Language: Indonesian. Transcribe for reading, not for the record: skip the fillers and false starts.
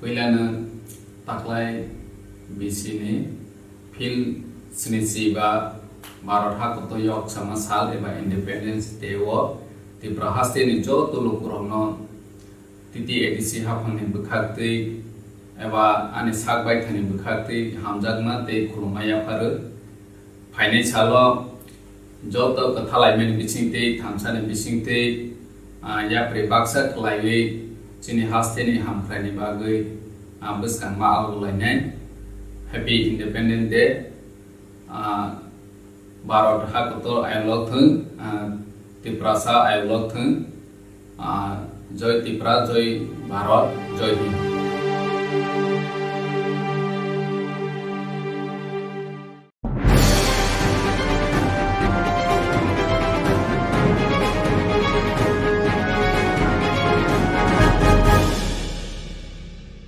Koilana taklai bisini fil sinisi ba Maratha kotoyok sama sal eba Independence Day wo ti prahaste ni jo tulukurongno titi edisi hafangni bukhakti eba ani sakbai thani bukhakti hamjagma te khulumaya pharu phainai salo jo to kathalaimen bisingte thamsani bisingte ya prebaksa khlaiwi chini haste ni hamkhrani bagui buskang ma alulainai Happy Independence Day Barat Hakoto Ayolok Thung Tiprasa Ayolok Thung Joy Tipra Joy Barat Joy Hind